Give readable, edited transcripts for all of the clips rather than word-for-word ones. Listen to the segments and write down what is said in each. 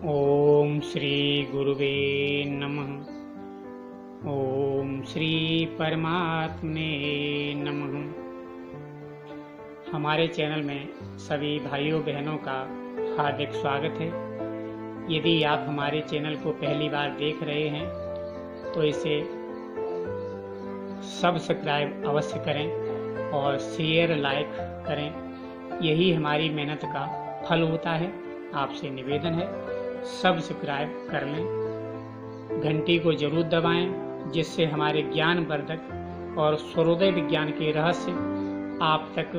ओम श्री गुरुवे नमः। ओम श्री परमात्मने नमः। हमारे चैनल में सभी भाइयों बहनों का हार्दिक स्वागत है। यदि आप हमारे चैनल को पहली बार देख रहे हैं तो इसे सब्सक्राइब अवश्य करें और शेयर लाइक करें। यही हमारी मेहनत का फल होता है। आपसे निवेदन है सब्सक्राइब कर लें, घंटी को जरूर दबाएं जिससे हमारे ज्ञानवर्धक और सूर्योदय विज्ञान के रहस्य आप तक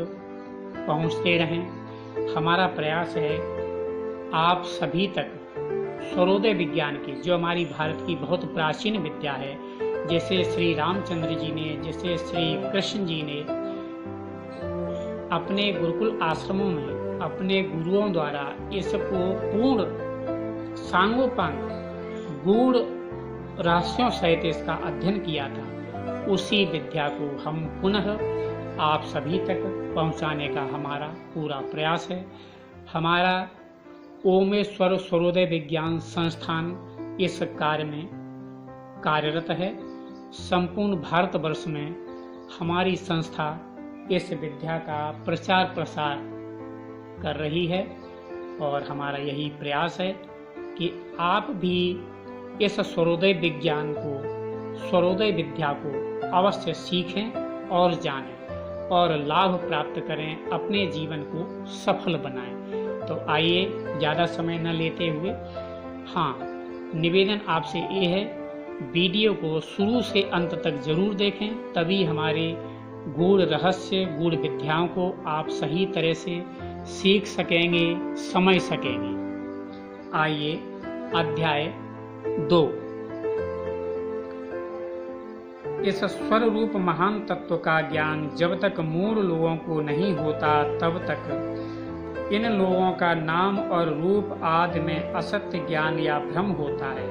पहुंचते रहें। हमारा प्रयास है आप सभी तक सूर्योदय विज्ञान की, जो हमारी भारत की बहुत प्राचीन विद्या है, जैसे श्री रामचंद्र जी ने, जैसे श्री कृष्ण जी ने अपने गुरुकुल आश्रमों में अपने गुरुओं द्वारा इसको पूर्ण सांगोपांग गूढ़ रहस्यों सहित इसका अध्ययन किया था, उसी विद्या को हम पुनः आप सभी तक पहुंचाने का हमारा पूरा प्रयास है। हमारा ओमेश्वर सूर्योदय विज्ञान संस्थान इस कार्य में कार्यरत है। संपूर्ण भारतवर्ष में हमारी संस्था इस विद्या का प्रचार प्रसार कर रही है और हमारा यही प्रयास है कि आप भी इस सूर्योदय विज्ञान को, सूर्योदय विद्या को अवश्य सीखें और जानें और लाभ प्राप्त करें, अपने जीवन को सफल बनाएं। तो आइए ज़्यादा समय न लेते हुए, निवेदन आपसे ये है, वीडियो को शुरू से अंत तक जरूर देखें, तभी हमारे गूढ़ रहस्य, गूढ़ विद्याओं को आप सही तरह से सीख सकेंगे, समझ सकेंगे। आइए अध्याय 2। इस स्वर रूप महान तत्व का ज्ञान जब तक मूल लोगों को नहीं होता तब तक इन लोगों का नाम और रूप आदि में असत्य ज्ञान या भ्रम होता है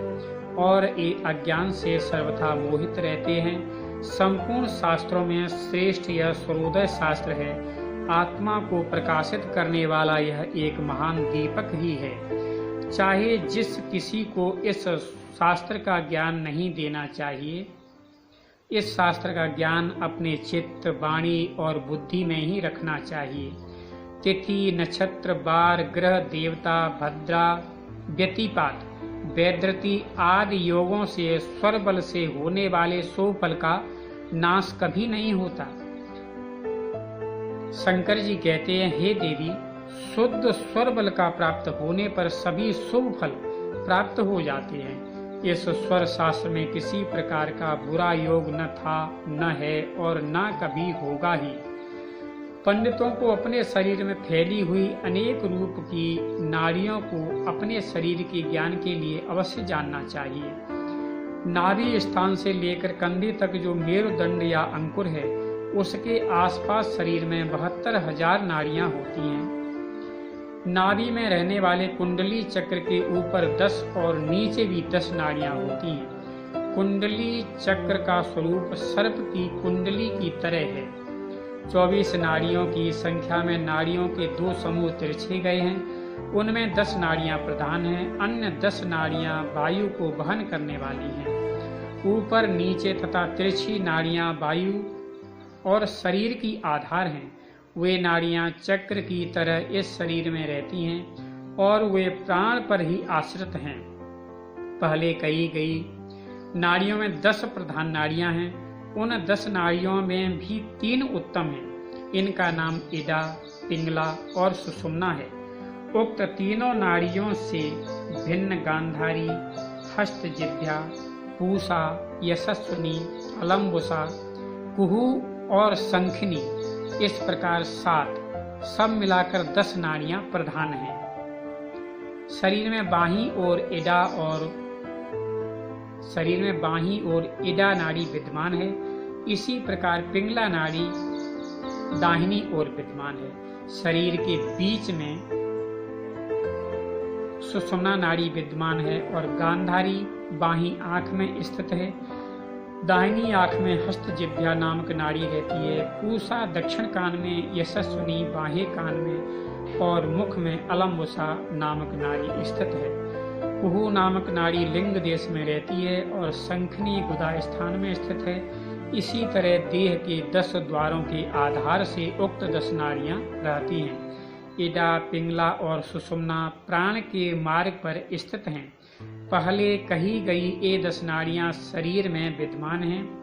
और ये अज्ञान से सर्वथा मोहित रहते हैं। संपूर्ण शास्त्रों में श्रेष्ठ यह सूर्योदय शास्त्र है। आत्मा को प्रकाशित करने वाला यह एक महान दीपक ही है। चाहे जिस किसी को इस शास्त्र का ज्ञान नहीं देना चाहिए, इस शास्त्र का ज्ञान अपने चित्त, वाणी और बुद्धि में ही रखना चाहिए। तिथि, नक्षत्र, बार, ग्रह, देवता, भद्रा, व्यतिपात, वैद्रति आदि योगों से स्वर बल से होने वाले 100 फल का नाश कभी नहीं होता। शंकर जी कहते हैं, हे देवी, शुद्ध स्वर बल का प्राप्त होने पर सभी शुभ फल प्राप्त हो जाते हैं। इस स्वर शास्त्र में किसी प्रकार का बुरा योग न था, न है और न कभी होगा ही। पंडितों को अपने शरीर में फैली हुई अनेक रूप की नाड़ियों को अपने शरीर के ज्ञान के लिए अवश्य जानना चाहिए। नाभि स्थान से लेकर कंधे तक जो मेरुदंड या अंकुर है, उसके आसपास शरीर में 72,000 नाड़ियां होती हैं। नाभि में रहने वाले कुंडली चक्र के ऊपर 10 और नीचे भी 10 नाड़ियां होती हैं। कुंडली चक्र का स्वरूप सर्प की कुंडली की तरह है। 24 नाड़ियों की संख्या में नाड़ियों के 2 समूह तिरछे गए हैं। उनमें 10 नाड़ियां प्रधान हैं, अन्य 10 नाड़ियां वायु को वहन करने वाली हैं। ऊपर, नीचे तथा तिरछी नाड़ियां वायु और शरीर की आधार हैं। वे नाड़ियां चक्र की तरह इस शरीर में रहती हैं और वे प्राण पर ही आश्रित हैं। पहले कही गई नाड़ियों में 10 प्रधान नाड़ियां हैं। उन 10 नाड़ियों में भी 3 उत्तम हैं। इनका नाम इडा, पिंगला और सुषुम्ना है। उक्त तीनों नाड़ियों से भिन्न गांधारी, हस्तजिह्वा, पूषा, यशस्विनी, अलम्बुसा, कुहू और शंखिनी, इस प्रकार 7, सब मिलाकर 10 नाड़ियां प्रधान हैं। शरीर में बाहीं ओर इडा नाड़ी विद्यमान है। इसी प्रकार पिंगला नाड़ी दाहिनी ओर विद्यमान है। शरीर के बीच में सुषुम्ना नाड़ी विद्यमान है और गांधारी बाहीं आंख में स्थित है। दाहिनी आंख में हस्तजिह्वा नामक नाड़ी रहती है। पूषा दक्षिण कान में, यशस्विनी बाह्य कान में और मुख में अलम्बुसा नामक नाड़ी स्थित है। कुहू नामक नाड़ी लिंग देश में रहती है और शंखनी गुदा स्थान में स्थित है। इसी तरह देह के 10 द्वारों के आधार से उक्त 10 नाड़ियां रहती हैं। इडा, पिंगला और सुषुम्ना प्राण के मार्ग पर स्थित हैं। पहले कही गई ये 10 नाड़ियां शरीर में विद्यमान हैं।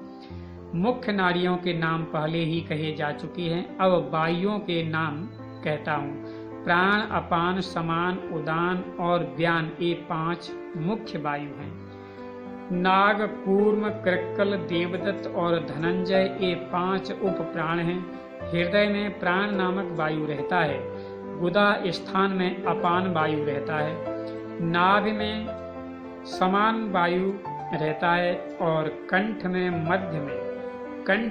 मुख्य नाड़ियों के नाम पहले ही कहे जा चुके हैं। अब वायुओं के नाम कहता हूँ। प्राण, अपान, समान, उदान और व्यान ये 5 मुख्य वायु हैं। नाग, कूर्म, कृक्कल, देवदत्त और धनंजय ये 5 उप प्राण हैं। हृदय में प्राण नामक वायु रहता है। गुदा स्थान में अपान वायु रहता है। नाभि में समान वायु रहता है और कंठ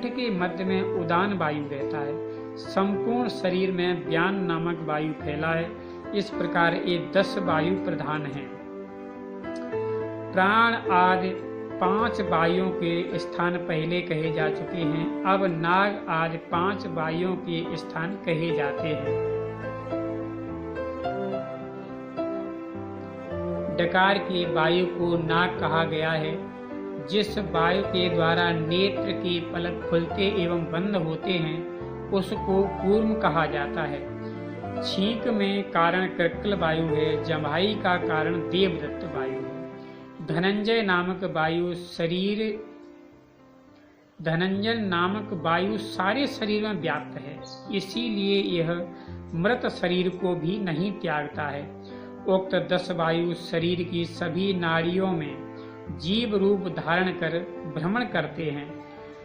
के मध्य में उदान वायु रहता है। संपूर्ण शरीर में व्यान नामक वायु फैला है। इस प्रकार ये 10 वायु प्रधान हैं। प्राण आदि 5 वायुओं के स्थान पहले कहे जा चुके हैं। अब नाग आदि 5 वायुओं के स्थान कहे जाते हैं। डकार की वायु को नाग कहा गया है। जिस वायु के द्वारा नेत्र के पलक खुलते एवं बंद होते हैं उसको कूर्म कहा जाता है। छींक में कारण कृक्कल वायु है। जम्हाई का कारण देवदत्त वायु है। धनंजय नामक वायु सारे शरीर में व्याप्त है। इसीलिए यह मृत शरीर को भी नहीं त्यागता है। उक्त 10 वायु शरीर की सभी नाड़ियों में जीव रूप धारण कर भ्रमण करते हैं।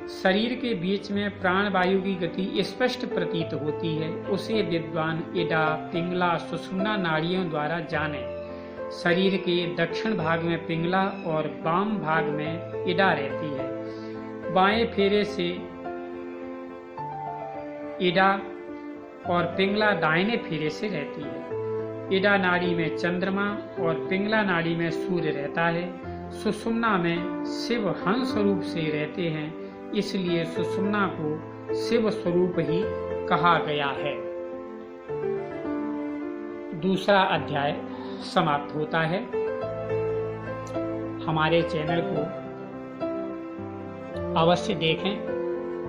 शरीर के बीच में प्राण वायु की गति स्पष्ट प्रतीत होती है। उसे विद्वान इडा, पिंगला, सुषुम्ना नाड़ियों द्वारा जाने। शरीर के दक्षिण भाग में पिंगला और वाम भाग में इडा रहती है। बाएं फेरे से इडा और पिंगला दाहिने फेरे से रहती है। इडा नाड़ी में चंद्रमा और पिंगला नाड़ी में सूर्य रहता है। सुषुम्ना में शिव हंस रूप से रहते हैं। इसलिए सुषुम्ना को शिव स्वरूप ही कहा गया है। दूसरा अध्याय समाप्त होता है। हमारे चैनल को अवश्य देखें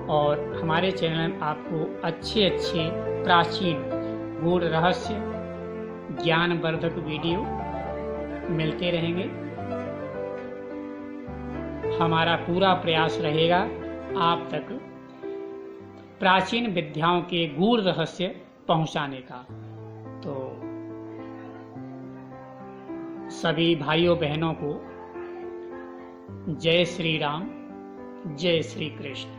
और हमारे चैनल में आपको अच्छे प्राचीन गूढ़ रहस्य ज्ञानवर्धक वीडियो मिलते रहेंगे। हमारा पूरा प्रयास रहेगा आप तक प्राचीन विद्याओं के गूढ़ रहस्य पहुंचाने का। तो सभी भाइयों बहनों को जय श्री राम, जय श्री कृष्ण।